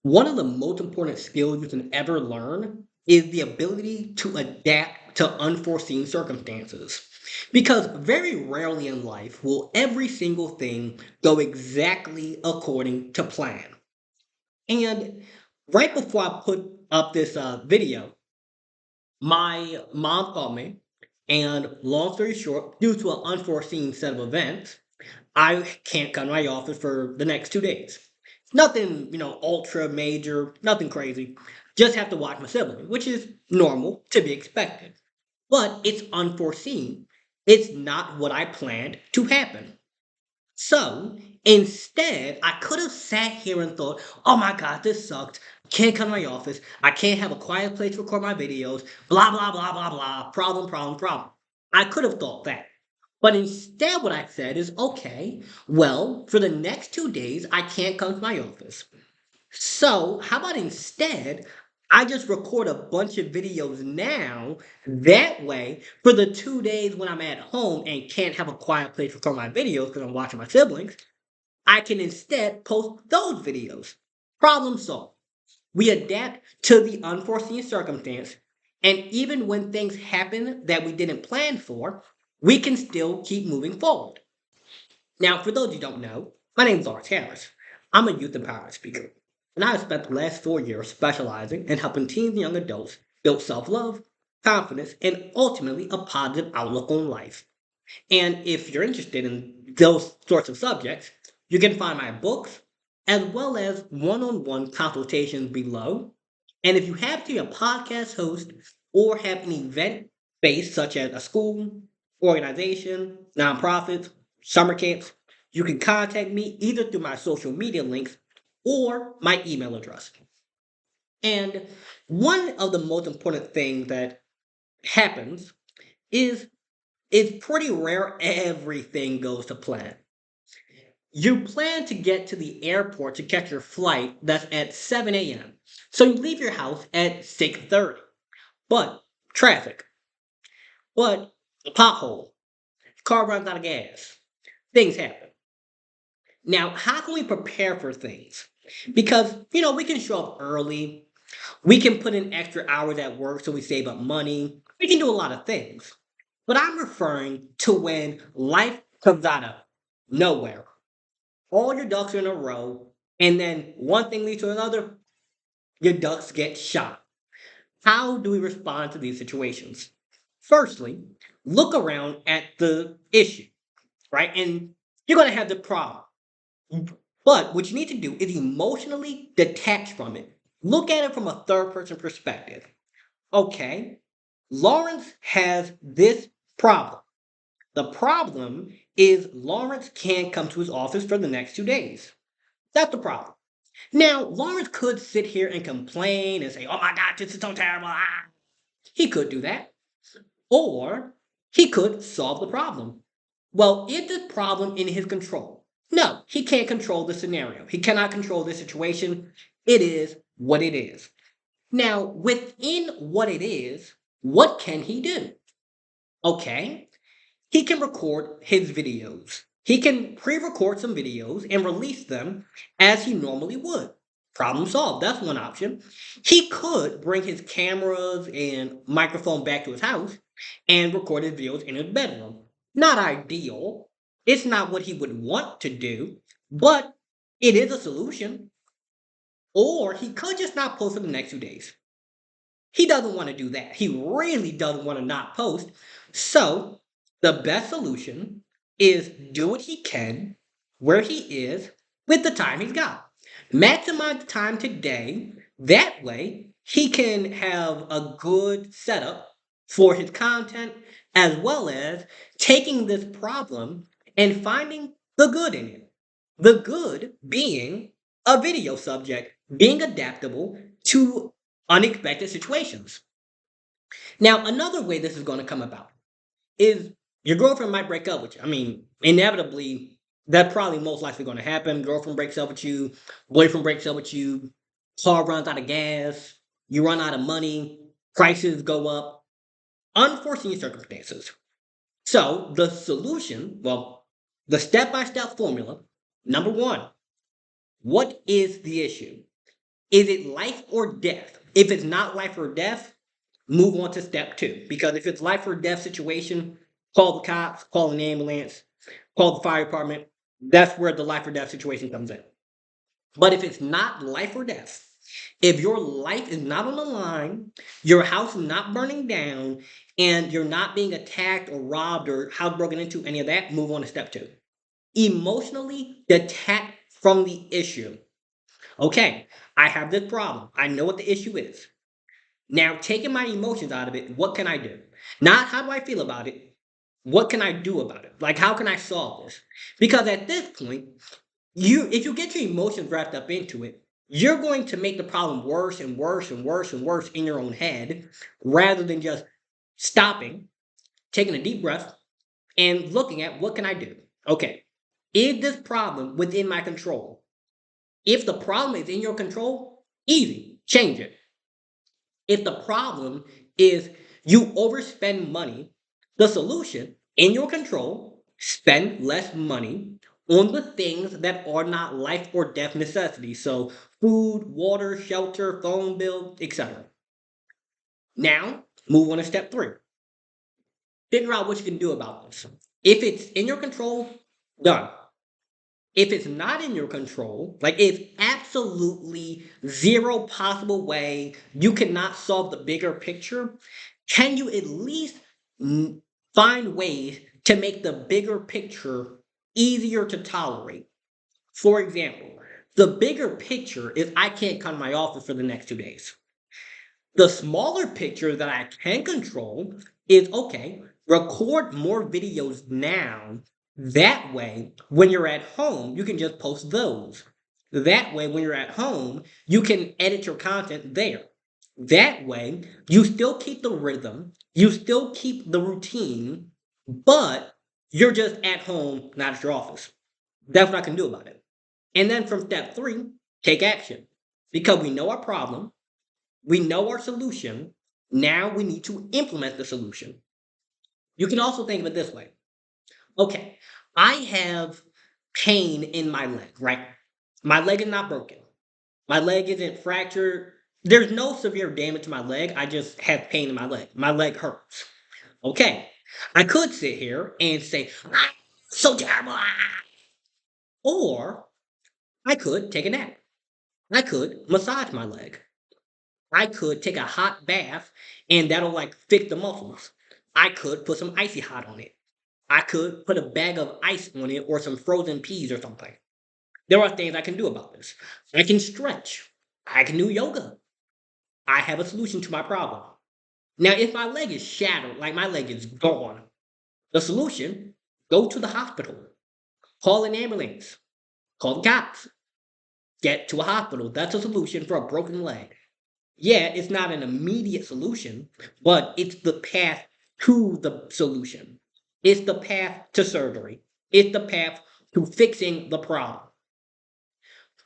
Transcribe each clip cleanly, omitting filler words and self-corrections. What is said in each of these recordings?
One of the most important skills you can ever learn is the ability to adapt to unforeseen circumstances. Because very rarely in life will every single thing go exactly according to plan. And right before I put up this video, my mom called me, and long story short, due to an unforeseen set of events, I can't come to my office for the next 2 days. Nothing, ultra major, nothing crazy. Just have to watch my sibling, which is normal to be expected. But it's unforeseen. It's not what I planned to happen. So instead, I could have sat here and thought, oh my God, this sucked. Can't come to my office. I can't have a quiet place to record my videos. Blah, blah, blah, blah, blah. Problem, problem, problem. I could have thought that. But instead, what I said is, okay, well, for the next 2 days, I can't come to my office. So, how about instead, I just record a bunch of videos now. That way, for the 2 days when I'm at home and can't have a quiet place to record my videos because I'm watching my siblings, I can instead post those videos. Problem solved. We adapt to the unforeseen circumstance, and even when things happen that we didn't plan for, we can still keep moving forward. Now, for those you don't know, my name is Lawrence Harris. I'm a youth empowerment speaker, and I have spent the last 4 years specializing in helping teens and young adults build self love, confidence, and ultimately a positive outlook on life. And if you're interested in those sorts of subjects, you can find my books as well as one on one consultations below. And if you happen to be a podcast host or have an event based, such as a school, organization, nonprofits, summer camps, you can contact me either through my social media links or my email address. And one of the most important things that happens is it's pretty rare everything goes to plan. You plan to get to the airport to catch your flight that's at 7 a.m. So you leave your house at 6:30. But traffic, but a pothole, car runs out of gas. Things happen. Now, how can we prepare for things? Because, we can show up early. We can put in extra hours at work so we save up money. We can do a lot of things. But I'm referring to when life comes out of nowhere. All your ducks are in a row, and then one thing leads to another, your ducks get shot. How do we respond to these situations? Firstly, look around at the issue, right? And you're going to have the problem. But what you need to do is emotionally detach from it. Look at it from a third person perspective. Okay, Lawrence has this problem. The problem is Lawrence can't come to his office for the next 2 days. That's the problem. Now, Lawrence could sit here and complain and say, oh my God, this is so terrible. Ah. He could do that. Or he could solve the problem. Well, is this problem in his control? No, he can't control the scenario. He cannot control the situation. It is what it is. Now, within what it is, what can he do? Okay, he can record his videos. He can pre record some videos and release them as he normally would. Problem solved. That's one option. He could bring his cameras and microphone back to his house and record his videos in his bedroom. Not ideal. It's not what he would want to do, but it is a solution. Or he could just not post for the next 2 days. He doesn't want to do that. He really doesn't want to not post. So the best solution is do what he can where he is with the time he's got. Maximize the time today. That way he can have a good setup for his content as well as taking this problem and finding the good in it. The good being a video subject, being adaptable to unexpected situations. Now, another way this is going to come about is your girlfriend might break up with you. I mean, inevitably, that's probably most likely going to happen. Girlfriend breaks up with you, boyfriend breaks up with you, car runs out of gas, you run out of money, prices go up, unforeseen circumstances. So, the solution, well, the step by step formula number one, what is the issue? Is it life or death? If it's not life or death, move on to step two. Because if it's life or death situation, call the cops, call an ambulance, call the fire department. That's where the life or death situation comes in. But if it's not life or death, if your life is not on the line, your house is not burning down, and you're not being attacked or robbed or house broken into, any of that, move on to step two. Emotionally detach from the issue. Okay, I have this problem. I know what the issue is. Now, taking my emotions out of it, what can I do? Not how do I feel about it? What can I do about it? Like, how can I solve this? Because at this point, if you get your emotions wrapped up into it, you're going to make the problem worse and worse and worse and worse in your own head rather than just stopping, taking a deep breath, and looking at what can I do? Okay, is this problem within my control? If the problem is in your control, easy, change it. If the problem is you overspend money, the solution in your control, spend less money on the things that are not life or death necessities. So food, water, shelter, phone bill, etc. Now, move on to step three. Figure out what you can do about this. If it's in your control, done. If it's not in your control, like it's absolutely zero possible way you cannot solve the bigger picture, can you at least find ways to make the bigger picture easier to tolerate? For example, the bigger picture is I can't come to my office for the next 2 days. The smaller picture that I can control is okay, record more videos now. That way, when you're at home, you can just post those. That way, when you're at home, you can edit your content there. That way, you still keep the rhythm, you still keep the routine, but you're just at home, not at your office. That's what I can do about it. And then from step three, take action. Because we know our problem, we know our solution. Now we need to implement the solution. You can also think of it this way. Okay, I have pain in my leg, right? My leg is not broken. My leg isn't fractured. There's no severe damage to my leg. I just have pain in my leg. My leg hurts. Okay, I could sit here and say, "Ah, so terrible." Or I could take a nap. I could massage my leg. I could take a hot bath and that'll like fix the muscles. I could put some icy hot on it. I could put a bag of ice on it or some frozen peas or something. There are things I can do about this. I can stretch. I can do yoga. I have a solution to my problem. Now, if my leg is shattered, like my leg is gone, the solution, go to the hospital. Call an ambulance. Call the cops. Get to a hospital. That's a solution for a broken leg. Yeah, it's not an immediate solution, but it's the path to the solution. It's the path to surgery. It's the path to fixing the problem.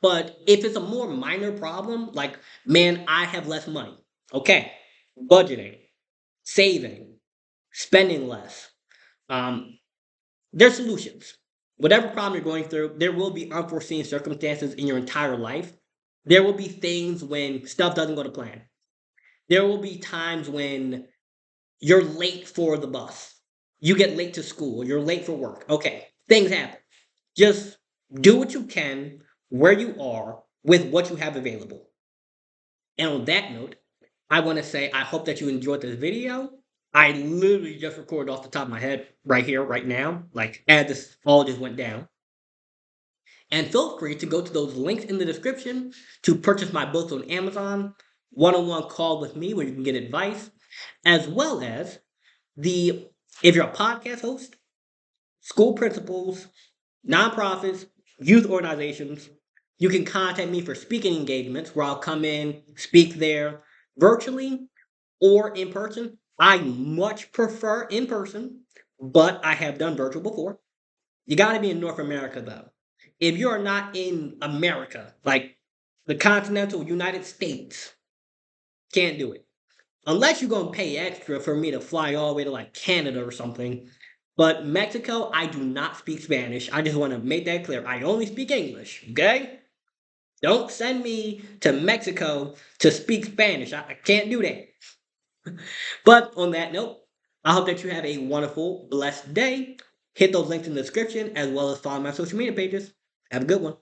But if it's a more minor problem, like, man, I have less money. Okay, budgeting, saving, spending less. Um, there's solutions. Whatever problem you're going through, there will be unforeseen circumstances in your entire life. There will be things when stuff doesn't go to plan. There will be times when you're late for the bus. You get late to school. You're late for work. Okay, things happen. Just do what you can where you are with what you have available. And on that note, I want to say I hope that you enjoyed this video. I literally just recorded off the top of my head right here, right now, like as this all just went down. And feel free to go to those links in the description to purchase my books on Amazon, one-on-one call with me where you can get advice, as well as the if you're a podcast host, school principals, nonprofits, youth organizations, you can contact me for speaking engagements where I'll come in, speak there virtually or in person. I much prefer in person, but I have done virtual before. You got to be in North America though. If you're not in America, like the continental United States, can't do it. Unless you're gonna pay extra for me to fly all the way to like Canada or something. But Mexico, I do not speak Spanish. I just want to make that clear. I only speak English, okay? Don't send me to Mexico to speak Spanish. I can't do that. But on that note, I hope that you have a wonderful, blessed day. Hit those links in the description as well as follow my social media pages. Have a good one.